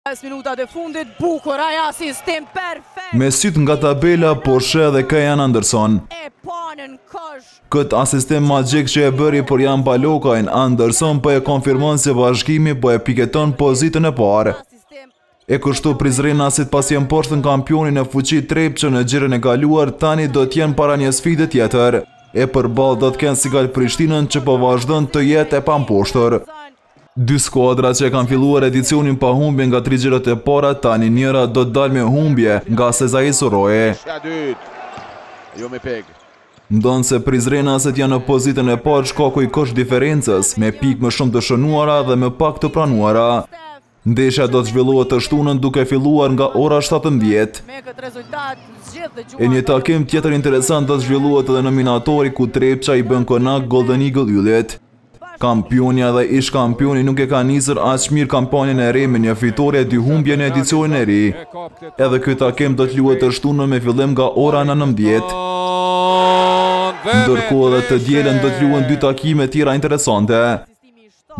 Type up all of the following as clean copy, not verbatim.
5 minutat e fundit, bukur, ai asistim perfekt. Me syt nga tabela, Porsche dhe Kyan Anderson. E panën kosh. Këtë asistim magjik që e bëri për Jan Palokajn, Anderson po e konfirmon se Bashkimi po e piketon pozitën e parë. E kështu Prizrenasit pasi janë poshtën kampionin e fuqi Trepçë në xhirën e kaluar, tani do t'jenë para një sfide tjetër. E përballë do t'kenë Sigal Prishtinën që po vazhdon të jetë e pamposhtër. Dy skuadra që kanë filluar edicionin pa humbje nga 3 xhirët e para, tani njëra do të dalë me humbje nga Sezai Soroje. Ndonë se Prizrenasit janë në pozitën e parë shkaku i kosh diferencës, me pikë më shumë të shënuara dhe më pak të pranuara. Ndeshja do të zhvillohet të shtunën duke filluar nga ora 17. E një takim tjetër interesant do të zhvillohet edhe në minatori ku Trepça i bën konak Golden Eagle Yllit. Kampionja dhe ish kampioni nuk e ka nisër aq mirë kampanjën e re me një fitore 2 humbje në edicionin e ri. Edhe ky takim do të luhet të shtunën me fillim nga ora 19. Ndërkohë edhe të dielën do të luhen 2 takime tjera interesante.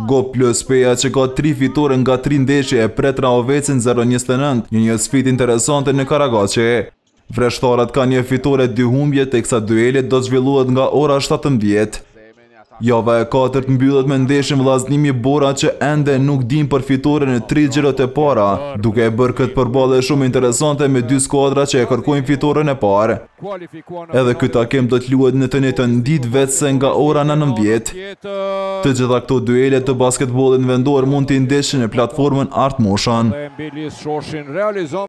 Go Plus Peja që ka 3 fitore nga 3 ndeshje e pret Raovecin 0-29, një sfidë interesante në Karagaçe. Vreshtarët ka një fitore 2 humbje, teksa duelet do të zhvillohet nga ora 17. Java e 4 mbyllet me ndeshjen Vllaznimi Bora që ende nuk din për fitore në 3 xhirët e para, duke e bërë këtë përballje shumë interesante me 2 skuadra që e kërkojnë fitoren e parë. Edhe ky takim do të luhet në të njëjtën ditë vetëse nga ora 19. Të gjitha këto duele të basketbollit vendor mund t'i ndeshin në platformën Art Motion.